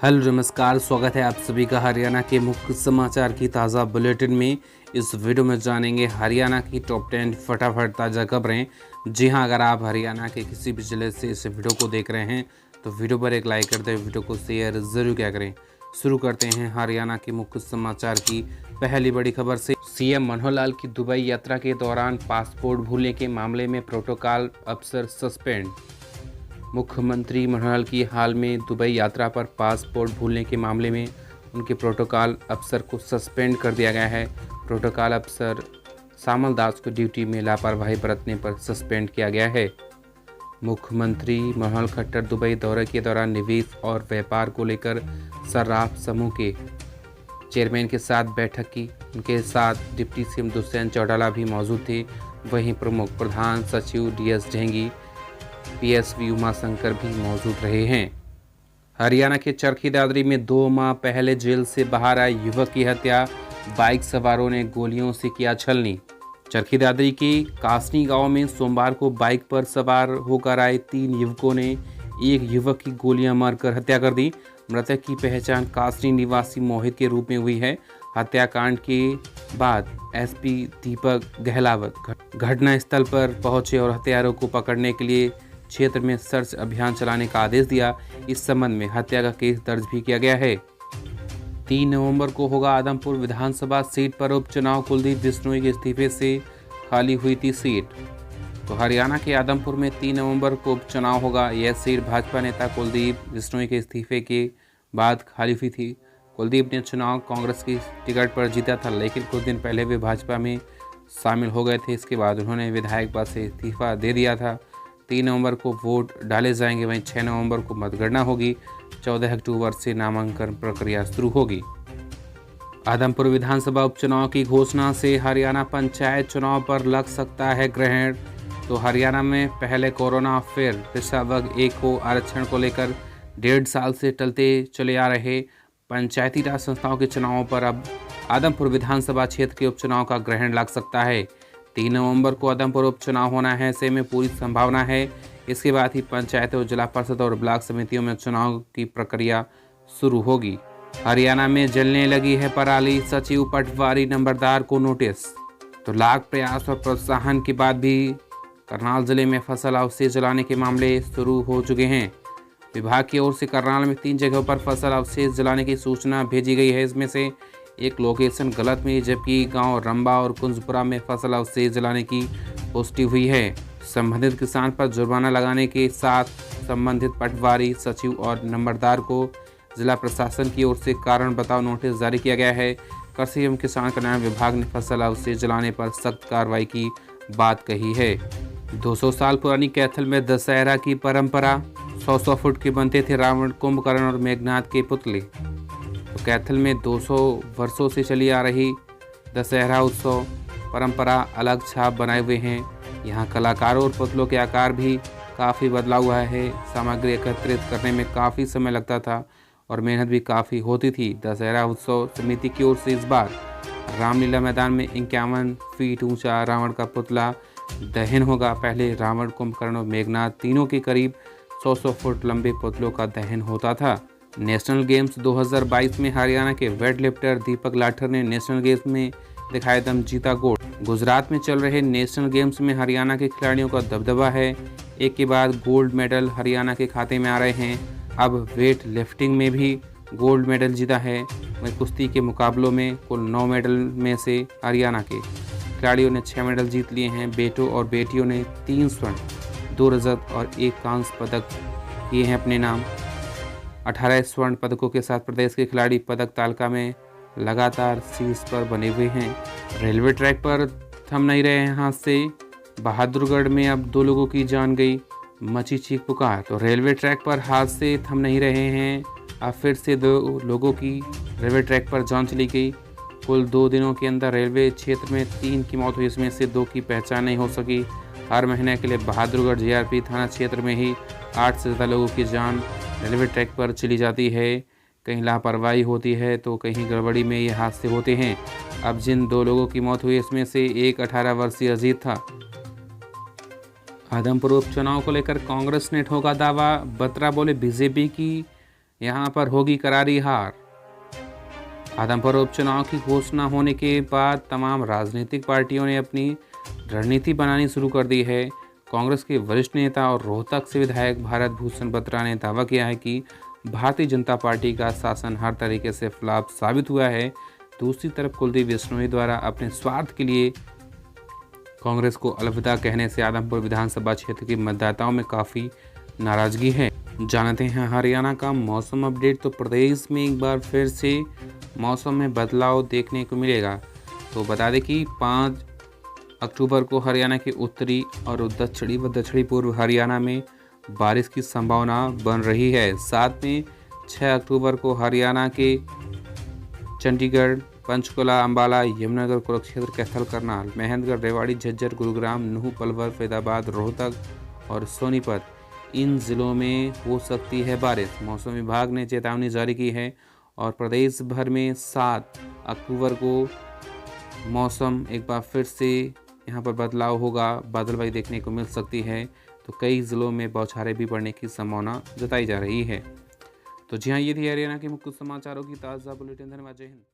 Hello नमस्कार, स्वागत है आप सभी का हरियाणा के मुख्य समाचार की ताज़ा बुलेटिन में। इस वीडियो में जानेंगे हरियाणा की टॉप 10 फटाफट ताज़ा खबरें। जी हां, अगर आप हरियाणा के किसी भी जिले से इस वीडियो को देख रहे हैं तो वीडियो पर एक लाइक करते हुए वीडियो को शेयर ज़रूर क्या करें। शुरू करते हैं हरियाणा के मुख्य समाचार की पहली बड़ी खबर से। सीएम मनोहर लाल की दुबई यात्रा के दौरान पासपोर्ट भूलने के मामले में प्रोटोकॉल अफसर सस्पेंड। मुख्यमंत्री मनोहर लाल की हाल में दुबई यात्रा पर पासपोर्ट भूलने के मामले में उनके प्रोटोकॉल अफसर को सस्पेंड कर दिया गया है। प्रोटोकॉल अफसर सामल दास को ड्यूटी में लापरवाही बरतने पर सस्पेंड किया गया है। मुख्यमंत्री मनोहर खट्टर दुबई दौरे के दौरान निवेश और व्यापार को लेकर सर्राफ समूह के चेयरमैन के साथ बैठक की। उनके साथ डिप्टी सीएम दुष्यंत चौटाला भी मौजूद थे। वहीं प्रमुख प्रधान सचिव डीएस ढेंगी, पीएसवी उमाशंकर भी मौजूद रहे हैं। हरियाणा के चरखी दादरी में 2 माह पहले जेल से बाहर आए युवक की हत्या, बाइक सवारों ने गोलियों से किया छलनी। चरखी दादरी के कासनी गांव में सोमवार को बाइक पर सवार होकर आए 3 युवकों ने एक युवक की गोलियां मारकर हत्या कर दी। मृतक की पहचान कासनी निवासी मोहित के रूप में हुई है। हत्याकांड के बाद एसपी दीपक गहलावत घटनास्थल पर पहुंचे और हत्यारों को पकड़ने के लिए क्षेत्र में सर्च अभियान चलाने का आदेश दिया। इस संबंध में हत्या का केस दर्ज भी किया गया है। 3 नवंबर को होगा आदमपुर विधानसभा सीट पर उपचुनाव। कुलदीप बिश्नोई के इस्तीफे से खाली हुई थी सीट। तो हरियाणा के आदमपुर में 3 नवंबर को उपचुनाव होगा। यह सीट भाजपा नेता कुलदीप बिश्नोई के इस्तीफे के बाद खाली हुई थी। कुलदीप ने चुनाव कांग्रेस की टिकट पर जीता था, लेकिन कुछ दिन पहले वे भाजपा में शामिल हो गए थे। इसके बाद उन्होंने विधायक पद से इस्तीफा दे दिया था। 3 नवंबर को वोट डाले जाएंगे, वहीं 6 नवंबर को मतगणना होगी। 14 अक्टूबर से नामांकन प्रक्रिया शुरू होगी। आदमपुर विधानसभा उपचुनाव की घोषणा से हरियाणा पंचायत चुनाव पर लग सकता है ग्रहण। तो हरियाणा में पहले कोरोना, फिर पिछड़ा वर्ग 1 को आरक्षण को लेकर 1.5 साल से टलते चले आ रहे पंचायती राज संस्थाओं के चुनावों पर अब आदमपुर विधानसभा क्षेत्र के उपचुनाव का ग्रहण लग सकता है। 3 नवंबर को आदमपुर उपचुनाव होना है, ऐसे में पूरी संभावना है इसके बाद ही पंचायत और जिला परिषद और ब्लॉक समितियों में चुनाव की प्रक्रिया शुरू होगी। हरियाणा में जलने लगी है पराली, सचिव पटवारी नंबरदार को नोटिस। तो लाख प्रयास और प्रोत्साहन के बाद भी करनाल जिले में फसल अवशेष जलाने के मामले शुरू हो चुके हैं। विभाग की ओर से करनाल में 3 जगहों पर फसल अवशेष जलाने की सूचना भेजी गई है। इसमें से एक लोकेशन गलत में, जबकि गांव रंबा और कुंजपुरा में फसल अवशेष जलाने की पुष्टि हुई है। संबंधित किसान पर जुर्माना लगाने के साथ संबंधित पटवारी, सचिव और नंबरदार को जिला प्रशासन की ओर से कारण बताओ नोटिस जारी किया गया है। कृषि एवं किसान कल्याण विभाग ने फसल अवशेष जलाने पर सख्त कार्रवाई की बात कही है। 200 साल पुरानी कैथल में दशहरा की परंपरा। 100 फुट के बनते थे रावण, कुंभकर्ण और मेघनाथ के पुतले। तो कैथल में 200 वर्षों से चली आ रही दशहरा उत्सव परंपरा अलग छाप बनाए हुए हैं। यहाँ कलाकारों और पुतलों के आकार भी काफ़ी बदला हुआ है। सामग्री एकत्रित करने में काफ़ी समय लगता था और मेहनत भी काफ़ी होती थी। दशहरा उत्सव समिति की ओर से इस बार रामलीला मैदान में 51 फीट ऊंचा रावण का पुतला दहन होगा। पहले रावण, कुंभकर्ण और मेघनाथ तीनों के करीब 100 फुट लंबे पुतलों का दहन होता था। नेशनल गेम्स 2022 में हरियाणा के वेट लिफ्टर दीपक लाठर ने नेशनल गेम्स में दिखाए दम, जीता गोल्ड। गुजरात में चल रहे नेशनल गेम्स में हरियाणा के खिलाड़ियों का दबदबा है। एक के बाद गोल्ड मेडल हरियाणा के खाते में आ रहे हैं। अब वेट लिफ्टिंग में भी गोल्ड मेडल जीता है। वहीं कुश्ती के मुकाबलों में कुल 9 मेडल में से हरियाणा के खिलाड़ियों ने 6 मेडल जीत लिए हैं। बेटों और बेटियों ने 3 स्वर्ण, 2 रजत और 1 कांस्य पदक किए हैं अपने नाम। 18 स्वर्ण पदकों के साथ प्रदेश के खिलाड़ी पदक तालिका में लगातार शीर्ष पर बने हुए हैं। रेलवे ट्रैक पर थम नहीं रहे हैं हादसे। बहादुरगढ़ में अब 2 लोगों की जान गई, मची चीख पुकार। तो रेलवे ट्रैक पर हादसे थम नहीं रहे हैं, अब फिर से 2 लोगों की रेलवे ट्रैक पर जान चली गई। कुल 2 दिनों के अंदर रेलवे क्षेत्र में 3 की मौत हुई, इसमें से 2 की पहचान नहीं हो सकी। हर महीने के लिए बहादुरगढ़ जीआरपी थाना क्षेत्र में ही 8 से ज़्यादा लोगों की जान रेलवे ट्रैक पर चली जाती है। कहीं लापरवाही होती है तो कहीं गड़बड़ी में ये हादसे होते हैं। अब जिन 2 लोगों की मौत हुई इसमें से एक 18 वर्षीय अजीत था। आदमपुर उपचुनाव को लेकर कांग्रेस ने ठोका दावा। बत्रा बोले बीजेपी की यहाँ पर होगी करारी हार। आदमपुर उपचुनाव की घोषणा होने के बाद तमाम राजनीतिक पार्टियों ने अपनी रणनीति बनानी शुरू कर दी है। कांग्रेस के वरिष्ठ नेता और रोहतक से विधायक भारत भूषण बत्रा ने दावा किया है कि भारतीय जनता पार्टी का शासन हर तरीके से फ्लॉप साबित हुआ है। दूसरी तरफ कुलदीप बिश्नोई द्वारा अपने स्वार्थ के लिए कांग्रेस को अलविदा कहने से आदमपुर विधानसभा क्षेत्र के मतदाताओं में काफ़ी नाराजगी है। जानते हैं हरियाणा का मौसम अपडेट। तो प्रदेश में एक बार फिर से मौसम में बदलाव देखने को मिलेगा। तो बता दें कि 5 अक्टूबर को हरियाणा के उत्तरी और दक्षिणी व दक्षिणी पूर्व हरियाणा में बारिश की संभावना बन रही है। साथ में 6 अक्टूबर को हरियाणा के चंडीगढ़, पंचकुला, अंबाला, यमुनानगर, कुरुक्षेत्र, कैथल, करनाल, महेंद्रगढ़, रेवाड़ी, झज्जर, गुरुग्राम, नूंह, पलवल, फैजाबाद, रोहतक और सोनीपत इन जिलों में हो सकती है बारिश। मौसम विभाग ने चेतावनी जारी की है और प्रदेश भर में 7 अक्टूबर को मौसम एक बार फिर से यहाँ पर बदलाव होगा, बादलबाई देखने को मिल सकती है। तो कई ज़िलों में बौछारें भी पड़ने की संभावना जताई जा रही है। तो जी हाँ, ये थी हरियाणा के मुख्य समाचारों की ताज़ा बुलेटिन। धन्यवाद। जय हिंद।